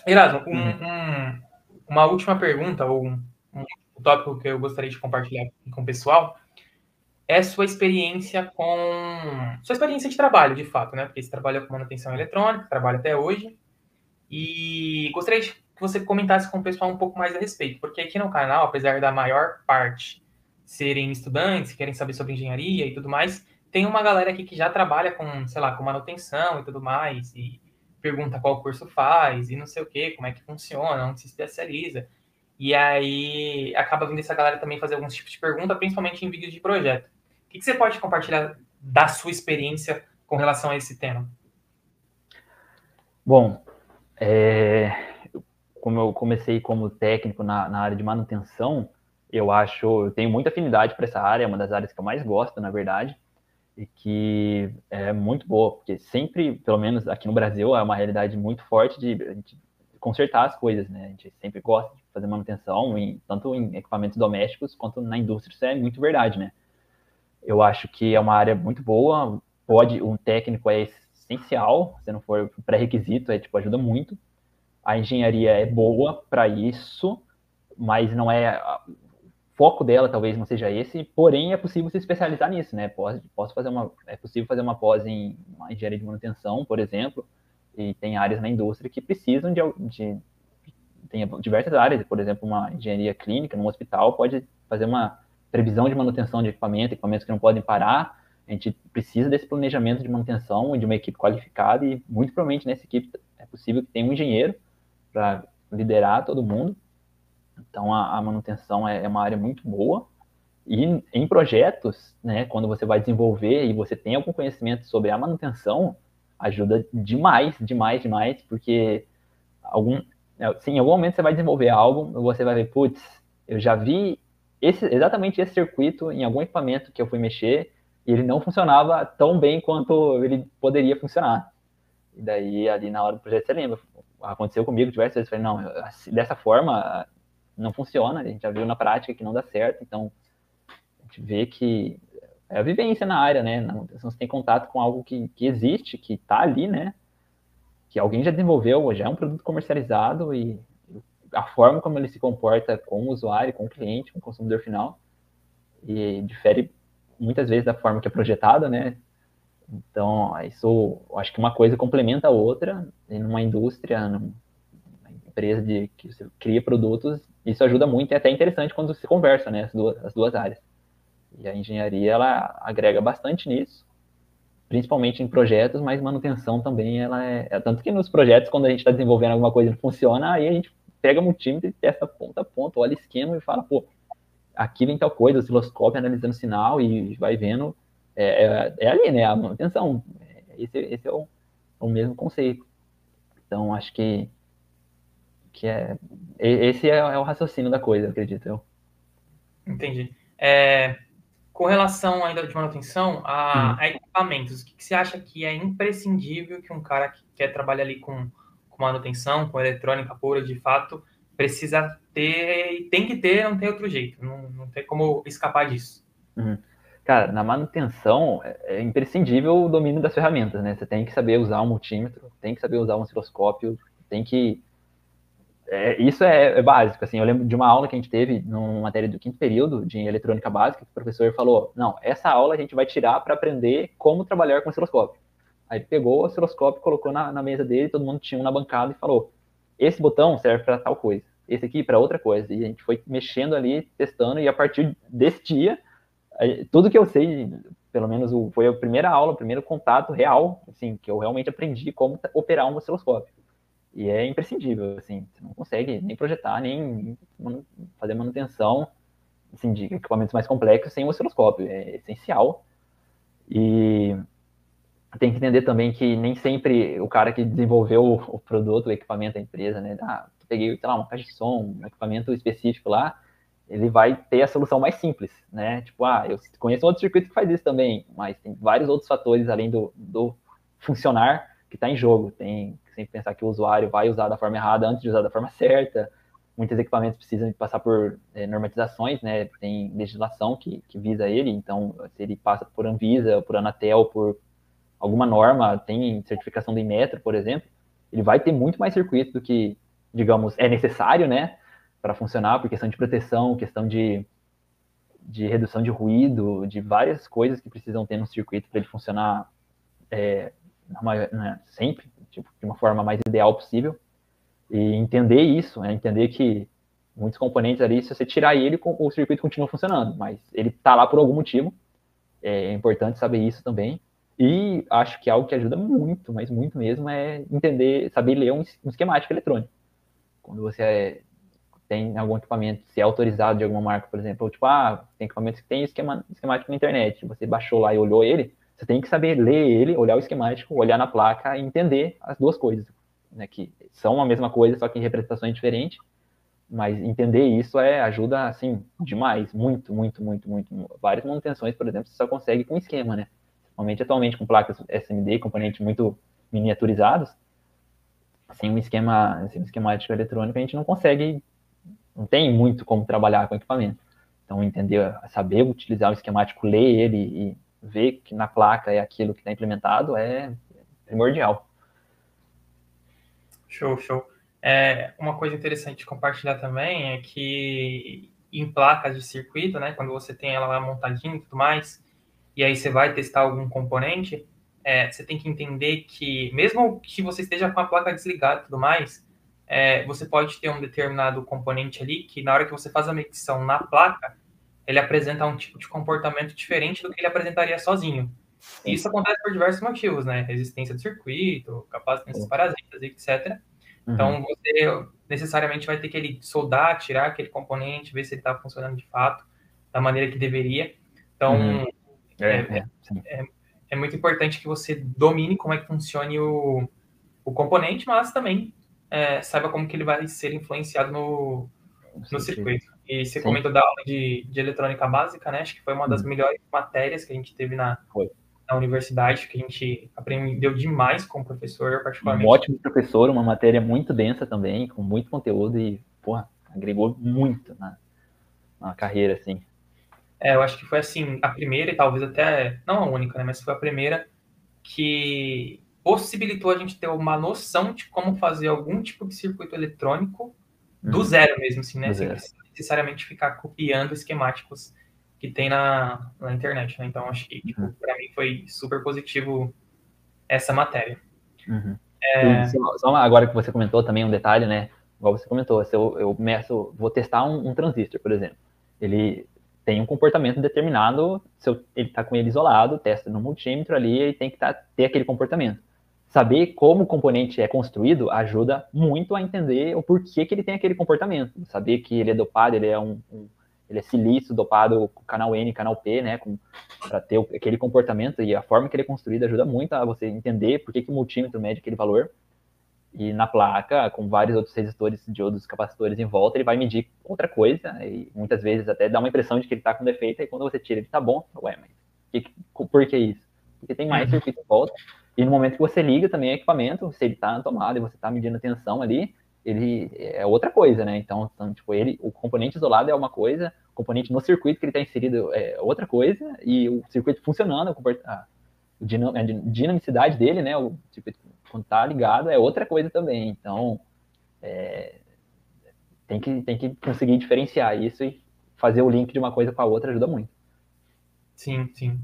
Erasmo, Uhum. uma última pergunta, ou um tópico que eu gostaria de compartilhar com o pessoal, é sua experiência de trabalho, de fato, né? Porque você trabalha com manutenção eletrônica, trabalha até hoje, e gostaria de que você comentasse com o pessoal um pouco mais a respeito, porque aqui no canal, apesar da maior parte serem estudantes, querem saber sobre engenharia e tudo mais, tem uma galera aqui que já trabalha com, sei lá, com manutenção e tudo mais, e pergunta qual curso faz, e não sei o que, como é que funciona, onde se especializa. E aí acaba vindo essa galera também fazer alguns tipos de pergunta, principalmente em vídeos de projeto. O que você pode compartilhar da sua experiência com relação a esse tema? Bom, como eu comecei como técnico na área de manutenção, eu tenho muita afinidade para essa área, é uma das áreas que eu mais gosto, na verdade, e que é muito boa, porque sempre, pelo menos aqui no Brasil, é uma realidade muito forte de a gente consertar as coisas, né? A gente sempre gosta de fazer manutenção, tanto em equipamentos domésticos quanto na indústria, isso é muito verdade, né? Eu acho que é uma área muito boa, um técnico é essencial, se não for pré-requisito, tipo, ajuda muito. A engenharia é boa para isso, mas não é o foco dela, talvez não seja esse, porém é possível se especializar nisso, né? É possível fazer uma pós em uma engenharia de manutenção, por exemplo, e tem áreas na indústria que precisam tem diversas áreas, por exemplo, uma engenharia clínica num hospital pode fazer uma previsão de manutenção de equipamentos que não podem parar. A gente precisa desse planejamento de manutenção e de uma equipe qualificada, e muito provavelmente nessa equipe é possível que tenha um engenheiro para liderar todo mundo. Então a manutenção é uma área muito boa. E em projetos, né, quando você vai desenvolver e você tem algum conhecimento sobre a manutenção, ajuda demais, demais, demais, porque algum, sim, em algum momento você vai desenvolver algo, você vai ver, putz, eu já vi exatamente esse circuito em algum equipamento que eu fui mexer e ele não funcionava tão bem quanto ele poderia funcionar. E daí, ali na hora do projeto, você lembra, aconteceu comigo diversas vezes, falei, não, dessa forma não funciona, a gente já viu na prática que não dá certo, então a gente vê que é a vivência na área, né? Na manutenção você tem contato com algo que existe, que está ali, né? Que alguém já desenvolveu, já é um produto comercializado e a forma como ele se comporta com o usuário, com o cliente, com o consumidor final, e difere muitas vezes da forma que é projetada, né? Então, isso, eu acho que uma coisa complementa a outra, e numa indústria, numa empresa que você cria produtos, isso ajuda muito e é até interessante quando se conversa, né, as duas áreas. E a engenharia, ela agrega bastante nisso, principalmente em projetos, mas manutenção também, tanto que nos projetos, quando a gente está desenvolvendo alguma coisa e não funciona, aí a gente pega um multímetro e testa ponto a ponto, olha esquema e fala, pô, aqui vem tal coisa, osciloscópio analisando sinal e vai vendo, ali, né, a manutenção. Esse é o mesmo conceito. Então, acho que esse é o raciocínio da coisa, acredito eu. Entendi. Com relação ainda de manutenção Uhum. a equipamentos, o que você acha que é imprescindível que um cara que quer trabalhar ali com manutenção, com eletrônica pura, de fato, precisa ter e tem que ter, não tem outro jeito, não tem como escapar disso. Uhum. Cara, na manutenção é imprescindível o domínio das ferramentas, né? Você tem que saber usar um multímetro, tem que saber usar um osciloscópio, tem que. Isso é básico, assim. Eu lembro de uma aula que a gente teve numa matéria do quinto período de eletrônica básica, que o professor falou: não, essa aula a gente vai tirar para aprender como trabalhar com osciloscópio. Aí ele pegou o osciloscópio, colocou na mesa dele, todo mundo tinha um na bancada e falou: esse botão serve para tal coisa, esse aqui para outra coisa. E a gente foi mexendo ali, testando, e a partir desse dia tudo que eu sei, pelo menos foi a primeira aula, o primeiro contato real, assim, que eu realmente aprendi como operar um osciloscópio. E é imprescindível, assim, você não consegue nem projetar, nem fazer manutenção, assim, de equipamentos mais complexos sem um osciloscópio, é essencial. E tem que entender também que nem sempre o cara que desenvolveu o produto, o equipamento da empresa, né, peguei, sei lá, uma caixa de som, um equipamento específico lá, ele vai ter a solução mais simples, né? Tipo, eu conheço outro circuito que faz isso também, mas tem vários outros fatores além do funcionar que está em jogo. Tem que sempre pensar que o usuário vai usar da forma errada antes de usar da forma certa. Muitos equipamentos precisam passar por normatizações, né? Tem legislação que visa ele, então se ele passa por Anvisa, por Anatel, por alguma norma, tem certificação do Inmetro, por exemplo, ele vai ter muito mais circuito do que digamos, é necessário, né, para funcionar, por questão de proteção, questão de redução de ruído, de várias coisas que precisam ter no circuito para ele funcionar né, sempre, tipo, de uma forma mais ideal possível. E entender isso, entender que muitos componentes ali, se você tirar ele, o circuito continua funcionando, mas ele está lá por algum motivo. É importante saber isso também. E acho que algo que ajuda muito, mas muito mesmo, é entender, saber ler um esquemático eletrônico. Quando você tem algum equipamento, se é autorizado de alguma marca, por exemplo, ou tipo, tem equipamentos que tem esquemático na internet, você baixou lá e olhou ele, você tem que saber ler ele, olhar o esquemático, olhar na placa e entender as duas coisas, né, que são a mesma coisa, só que em representações diferentes, mas entender isso ajuda, assim, demais, muito, muito, muito, muito. Várias manutenções, por exemplo, você só consegue com esquema, né? Principalmente atualmente com placas SMD, componentes muito miniaturizados, sem um esquemático eletrônico, a gente não consegue, não tem muito como trabalhar com equipamento. Então, entender, saber utilizar o esquemático, ler ele e ver que na placa é aquilo que está implementado é primordial. Show, show. Uma coisa interessante de compartilhar também é que em placas de circuito, né, quando você tem ela lá montadinha e tudo mais, e aí você vai testar algum componente, você tem que entender que, mesmo que você esteja com a placa desligada e tudo mais, você pode ter um determinado componente ali que, na hora que você faz a medição na placa, ele apresenta um tipo de comportamento diferente do que ele apresentaria sozinho. E isso acontece por diversos motivos, né? Resistência do circuito, capacitâncias parasitas, etc. Uhum. Então, você necessariamente vai ter que ele soldar, tirar aquele componente, ver se ele está funcionando de fato da maneira que deveria. Então, Uhum. Sim. é muito importante que você domine como é que funcione o componente, mas também saiba como que ele vai ser influenciado no circuito. E você Sim, comentou da aula de eletrônica básica, né? Acho que foi uma das uhum. melhores matérias que a gente teve Foi. na universidade, que a gente aprendeu demais com o professor, Um particularmente. ótimo professor, uma matéria muito densa também, com muito conteúdo e, porra, agregou muito na carreira, assim. Eu acho que foi assim, a primeira e talvez até, não a única, né, mas foi a primeira que possibilitou a gente ter uma noção de como fazer algum tipo de circuito eletrônico do Uhum. zero mesmo, assim, né, Do sem zero. precisar necessariamente ficar copiando esquemáticos que tem na internet, né? Então, acho que, tipo, Uhum. para mim foi super positivo essa matéria. Uhum. E só agora que você comentou também um detalhe, né? Igual você comentou, se eu vou testar um transistor, por exemplo. Ele tem um comportamento determinado, se ele está com ele isolado, testa no multímetro ali, ele tem que ter aquele comportamento. Saber como o componente é construído ajuda muito a entender o porquê que ele tem aquele comportamento. Saber que ele é dopado, ele é silício dopado com canal N, canal P, né? Para ter aquele comportamento e a forma que ele é construído ajuda muito a você entender por que o multímetro mede aquele valor. E na placa, com vários outros resistores, diodos, capacitores em volta, ele vai medir outra coisa e muitas vezes até dá uma impressão de que ele está com defeito e quando você tira ele está bom. Ué, mas por que isso? Porque tem mais circuito em volta e no momento que você liga também o equipamento, se ele está na tomada e você está medindo a tensão ali, ele é outra coisa, né? Então tipo, o componente isolado é uma coisa, o componente no circuito que ele está inserido é outra coisa e o circuito funcionando, a dinamicidade dele, né? O circuito quando tá ligado é outra coisa também. Então, tem que conseguir diferenciar isso e fazer o link de uma coisa com a outra ajuda muito. Sim, sim.